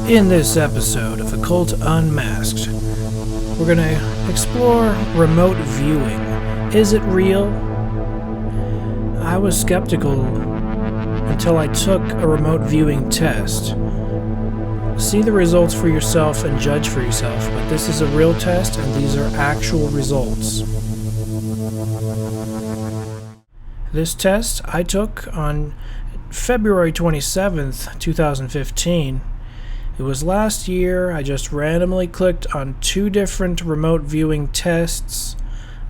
In this episode of Occult Unmasked, we're going to explore remote viewing. Is it real? I was skeptical until I took a remote viewing test. See the results for yourself and judge for yourself, but this is a real test and these are actual results. This test I took on February 27th, 2015. It was last year. I just randomly clicked on two different remote viewing tests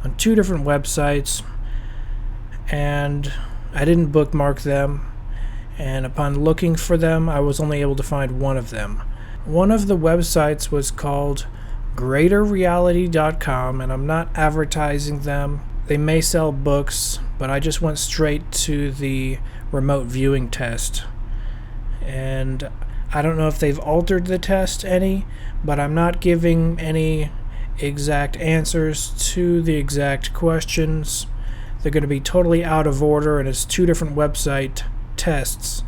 on two different websites, and I didn't bookmark them, and upon looking for them I was only able to find one of them. One of the websites was called greaterreality.com, and I'm not advertising them. They may sell books, but I just went straight to the remote viewing test, and I don't know if they've altered the test any, but I'm not giving any exact answers to the exact questions. They're going to be totally out of order, and it's two different website tests.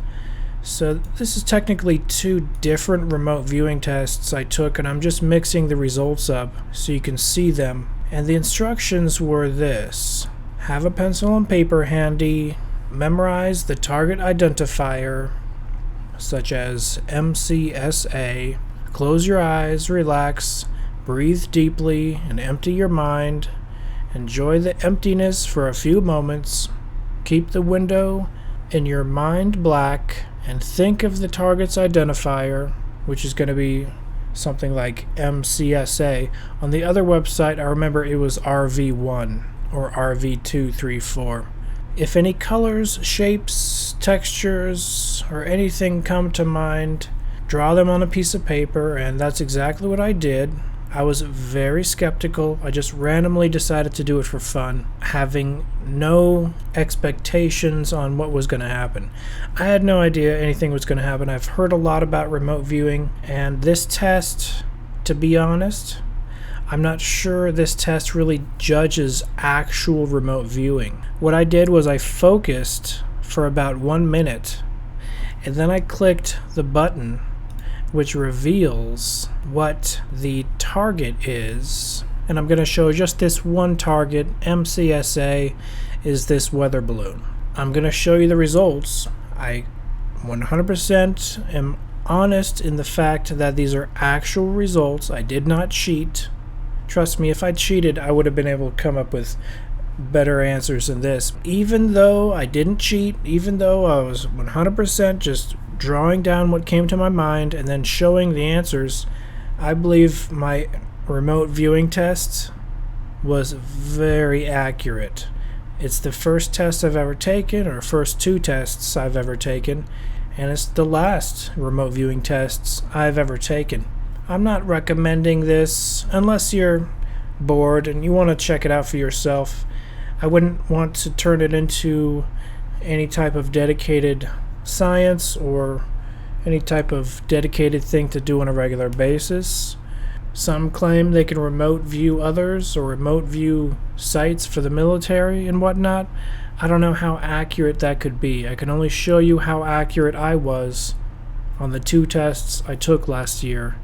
So this is technically two different remote viewing tests I took, and I'm just mixing the results up so you can see them. And the instructions were this: have a pencil and paper handy, memorize the target identifier, such as MCSA, close your eyes, relax, breathe deeply, and empty your mind. Enjoy the emptiness for a few moments. Keep the window in your mind black, and think of the target's identifier, which is going to be something like MCSA. On the other website, I remember it was RV1 or RV234. If any colors, shapes, textures, or anything come to mind, draw them on a piece of paper, and that's exactly what I did. I was very skeptical. I just randomly decided to do it for fun, having no expectations on what was going to happen. I had no idea anything was going to happen. I've heard a lot about remote viewing, and this test, to be honest, I'm not sure this test really judges actual remote viewing. What I did was I focused for about 1 minute, and then I clicked the button which reveals what the target is. And I'm going to show just this one target. MCSA is this weather balloon. I'm going to show you the results. I 100% am honest in the fact that these are actual results. I did not cheat. Trust me, if I cheated, I would have been able to come up with better answers than this. Even though I didn't cheat, even though I was 100% just drawing down what came to my mind and then showing the answers, I believe my remote viewing test was very accurate. It's the first test I've ever taken, or first two tests I've ever taken, and it's the last remote viewing tests I've ever taken. I'm not recommending this unless you're bored and you want to check it out for yourself. I wouldn't want to turn it into any type of dedicated science or any type of dedicated thing to do on a regular basis. Some claim they can remote view others or remote view sites for the military and whatnot. I don't know how accurate that could be. I can only show you how accurate I was on the two tests I took last year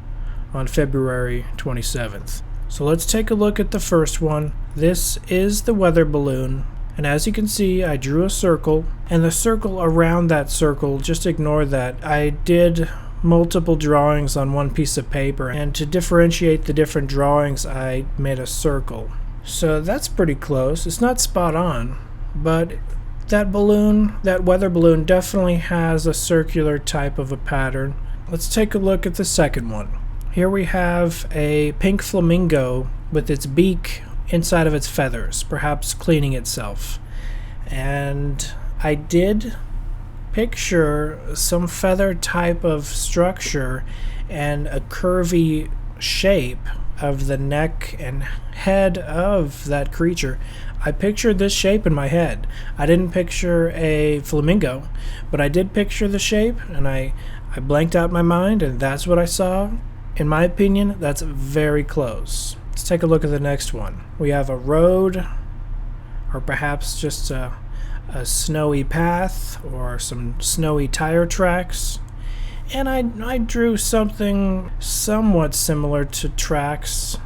on February 27th. So let's take a look at the first one. This is the weather balloon, and as you can see, I drew a circle, and the circle around that circle, just ignore that. I did multiple drawings on one piece of paper, and to differentiate the different drawings, I made a circle. So that's pretty close. It's not spot on, but that balloon, that weather balloon, definitely has a circular type of a pattern. Let's take a look at the second one. Here we have a pink flamingo with its beak inside of its feathers, perhaps cleaning itself. And I did picture some feather type of structure and a curvy shape of the neck and head of that creature. I pictured this shape in my head. I didn't picture a flamingo, but I did picture the shape, and I blanked out my mind, and that's what I saw. In my opinion, that's very close. Let's take a look at the next one. We have a road, or perhaps just a snowy path or some snowy tire tracks, And I drew something somewhat similar to tracks.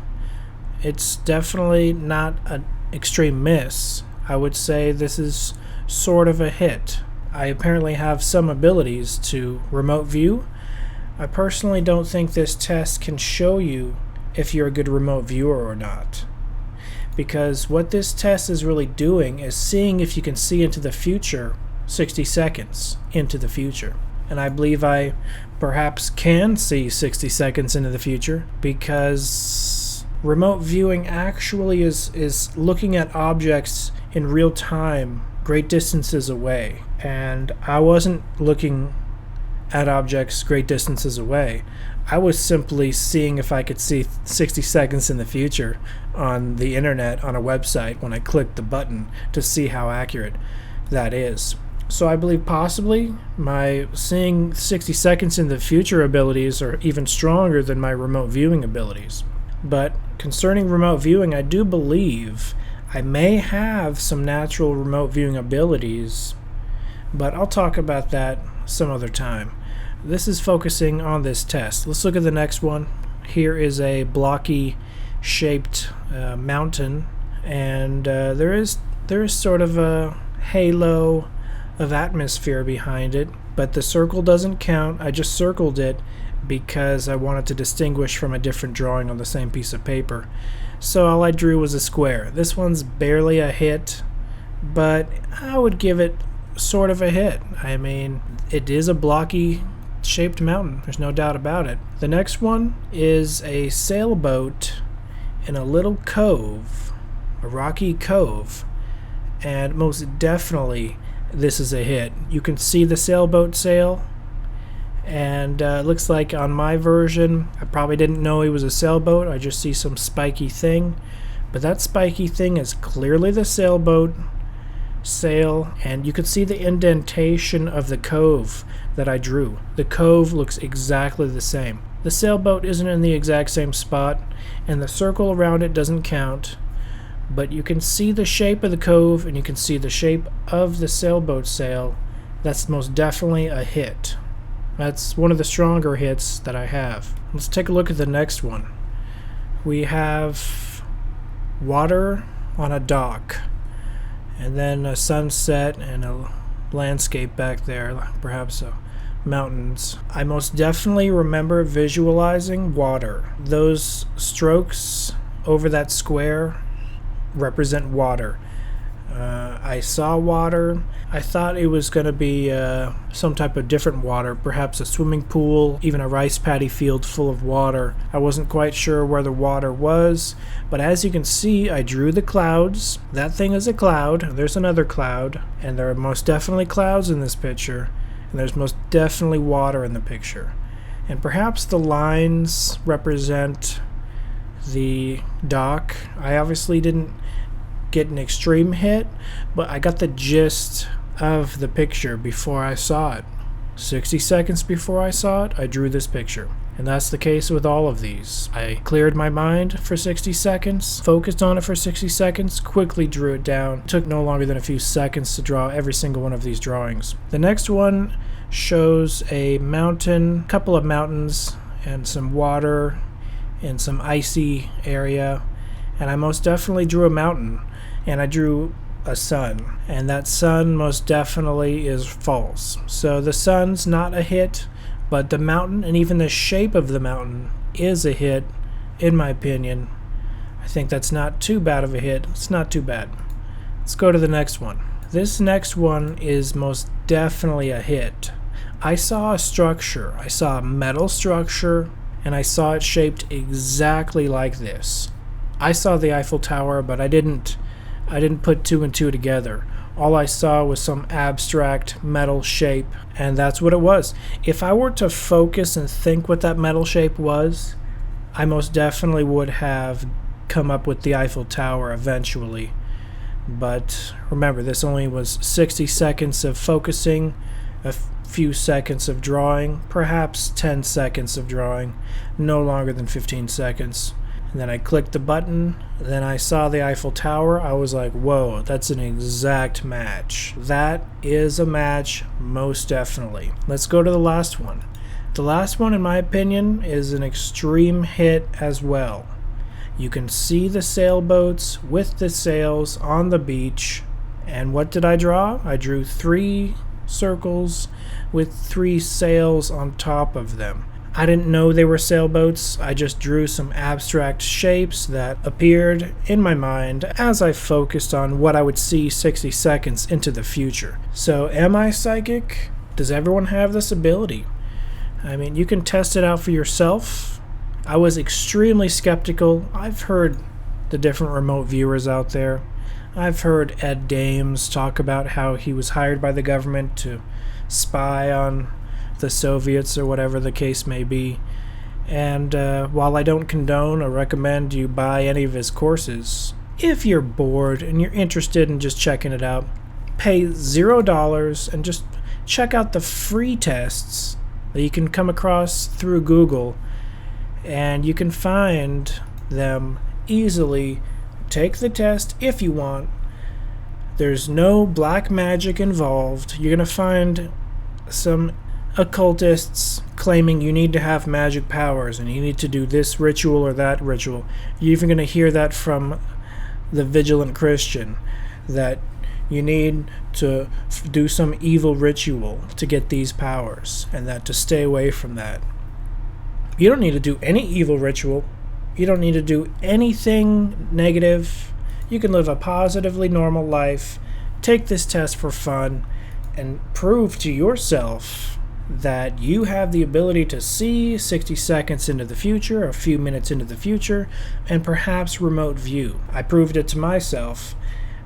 It's definitely not an extreme miss. I would say this is sort of a hit. I apparently have some abilities to remote view. I personally don't think this test can show you if you're a good remote viewer or not. Because what this test is really doing is seeing if you can see into the future 60 seconds into the future. And I believe I perhaps can see 60 seconds into the future, because remote viewing actually is looking at objects in real time, great distances away. And I wasn't looking at objects great distances away. I was simply seeing if I could see 60 seconds in the future on the internet, on a website, when I clicked the button to see how accurate that is. So I believe possibly my seeing 60 seconds in the future abilities are even stronger than my remote viewing abilities. But concerning remote viewing, I do believe I may have some natural remote viewing abilities, but I'll talk about that some other time. This is focusing on this test. Let's look at the next one. Here is a blocky shaped mountain, and there is sort of a halo of atmosphere behind it, but the circle doesn't count. I just circled it because I wanted to distinguish from a different drawing on the same piece of paper. So all I drew was a square. This one's barely a hit, but I would give it sort of a hit. I mean, it is a blocky shaped mountain, there's no doubt about it. The next one is a sailboat in a little cove, a rocky cove, and most definitely this is a hit. You can see the sailboat sail, and it looks like on my version I probably didn't know it was a sailboat. I just see some spiky thing, but that spiky thing is clearly the sailboat sail, and you can see the indentation of the cove that I drew. The cove looks exactly the same. The sailboat isn't in the exact same spot, and the circle around it doesn't count, but you can see the shape of the cove and you can see the shape of the sailboat sail. That's most definitely a hit. That's one of the stronger hits that I have. Let's take a look at the next one. We have water on a dock, and then a sunset and a landscape back there, perhaps mountains. I most definitely remember visualizing water. Those strokes over that square represent water. I saw water. I thought it was going to be some type of different water, perhaps a swimming pool, even a rice paddy field full of water. I wasn't quite sure where the water was, but as you can see, I drew the clouds. That thing is a cloud. There's another cloud, and there are most definitely clouds in this picture, and there's most definitely water in the picture. And perhaps the lines represent the dock. I obviously didn't get an extreme hit, but I got the gist of the picture before I saw it. 60 seconds before I saw it, I drew this picture. And that's the case with all of these. I cleared my mind for 60 seconds, focused on it for 60 seconds, quickly drew it down. It took no longer than a few seconds to draw every single one of these drawings. The next one shows a mountain, couple of mountains, and some water in some icy area. And I most definitely drew a mountain, and I drew a sun, and that sun most definitely is false. So the sun's not a hit, but the mountain and even the shape of the mountain is a hit, in my opinion. I think that's not too bad of a hit. It's not too bad. Let's go to the next one. This next one is most definitely a hit. I saw a structure. I saw a metal structure, and I saw it shaped exactly like this. I saw the Eiffel Tower, but I didn't put two and two together. All I saw was some abstract metal shape, and that's what it was. If I were to focus and think what that metal shape was, I most definitely would have come up with the Eiffel Tower eventually. But remember, this only was 60 seconds of focusing, a few seconds of drawing, perhaps 10 seconds of drawing, no longer than 15 seconds. And then I clicked the button, then I saw the Eiffel Tower. I was like, whoa, that's an exact match. That is a match, most definitely. Let's go to the last one. The last one, in my opinion, is an extreme hit as well. You can see the sailboats with the sails on the beach. And what did I draw? I drew 3 circles with 3 sails on top of them. I didn't know they were sailboats. I just drew some abstract shapes that appeared in my mind as I focused on what I would see 60 seconds into the future. So, am I psychic? Does everyone have this ability? I mean, you can test it out for yourself. I was extremely skeptical. I've heard the different remote viewers out there. I've heard Ed Dames talk about how he was hired by the government to spy on the Soviets or whatever the case may be. And while I don't condone or recommend you buy any of his courses, if you're bored and you're interested in just checking it out, pay $0 and just check out the free tests that you can come across through Google, and you can find them easily. Take the test if you want. There's no black magic involved. You're going to find some occultists claiming you need to have magic powers and you need to do this ritual or that ritual. You're even going to hear that from the vigilant Christian, that you need to do some evil ritual to get these powers, and that to stay away from that. You don't need to do any evil ritual. You don't need to do anything negative. You can live a positively normal life, take this test for fun, and prove to yourself that you have the ability to see 60 seconds into the future, a few minutes into the future, and perhaps remote view. I proved it to myself.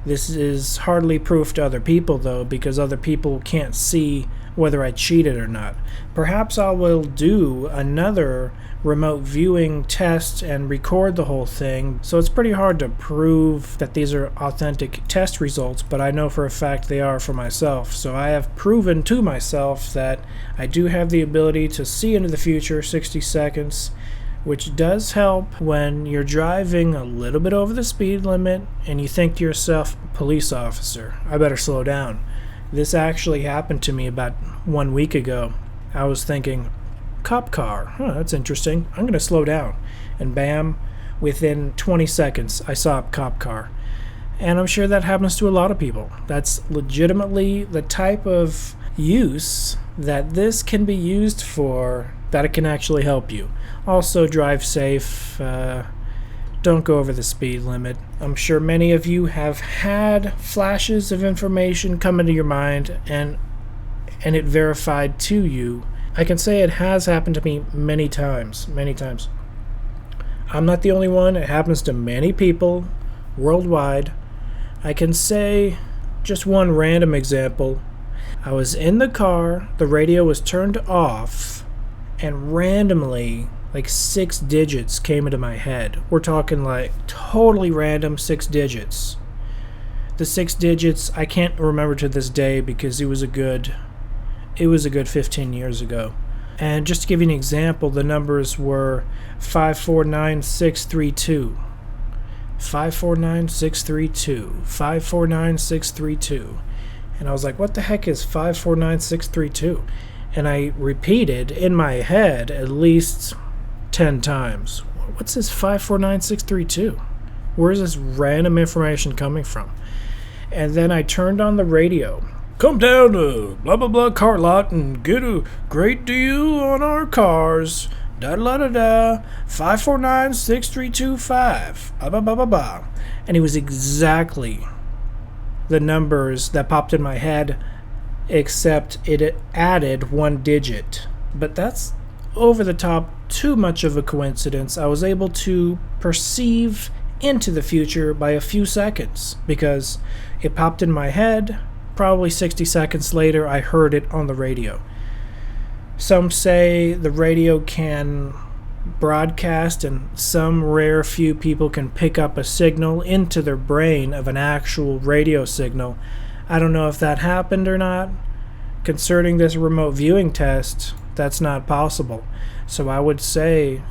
This is hardly proof to other people, though, because other people can't see whether I cheated or not. Perhaps I will do another remote viewing test and record the whole thing, so it's pretty hard to prove that these are authentic test results, but I know for a fact they are for myself. So I have proven to myself that I do have the ability to see into the future 60 seconds, which does help when you're driving a little bit over the speed limit and you think to yourself, police officer, I better slow down. This actually happened to me about 1 week ago. I was thinking, cop car, that's interesting. I'm going to slow down. And bam, within 20 seconds, I saw a cop car. And I'm sure that happens to a lot of people. That's legitimately the type of use that this can be used for, that it can actually help you. Also, drive safe. Don't go over the speed limit. I'm sure many of you have had flashes of information come into your mind and it verified to you. I can say it has happened to me many times. I'm not the only one. It happens to many people worldwide. I can say just one random example. I was in the car, the radio was turned off, and randomly, like 6 digits came into my head. We're talking like totally random 6 digits. The 6 digits I can't remember to this day because it was a good 15 years ago. And just to give you an example, the numbers were 549632, 549632, 549632. And I was like, what the heck is 549632? And I repeated in my head at least 10 times. What's this 549632? Where is this random information coming from? And then I turned on the radio. Come down to blah blah blah car lot and get a great deal on our cars. Da da da da. 5496325. Blah blah blah blah blah. And it was exactly the numbers that popped in my head, except it added 1 digit. But that's over the top, too much of a coincidence. I was able to perceive into the future by a few seconds because it popped in my head. Probably 60 seconds later, I heard it on the radio. Some say the radio can broadcast and some rare few people can pick up a signal into their brain of an actual radio signal. I don't know if that happened or not. Concerning this remote viewing test, that's not possible. So I would say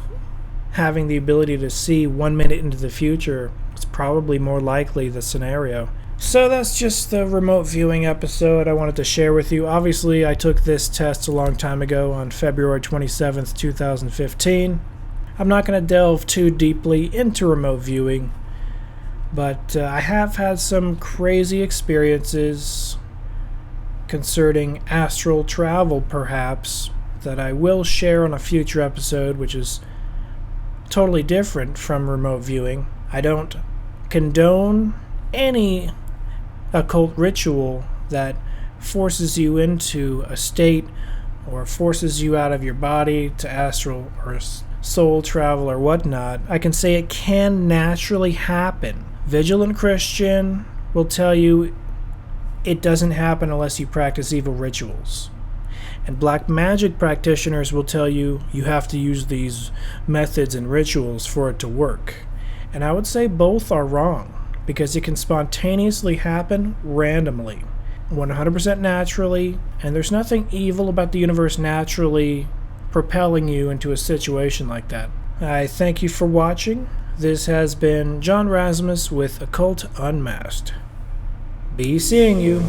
having the ability to see 1 minute into the future is probably more likely the scenario. So that's just the remote viewing episode I wanted to share with you. Obviously, I took this test a long time ago on February 27th, 2015. I'm not going to delve too deeply into remote viewing, but I have had some crazy experiences concerning astral travel, perhaps, that I will share on a future episode, which is totally different from remote viewing. I don't condone any occult ritual that forces you into a state or forces you out of your body to astral or soul travel or whatnot. I can say it can naturally happen. Vigilant Christian will tell you it doesn't happen unless you practice evil rituals. And black magic practitioners will tell you you have to use these methods and rituals for it to work. And I would say both are wrong, because it can spontaneously happen randomly, 100% naturally, and there's nothing evil about the universe naturally propelling you into a situation like that. I thank you for watching. This has been John Razimus with Occult Unmasked. Be seeing you.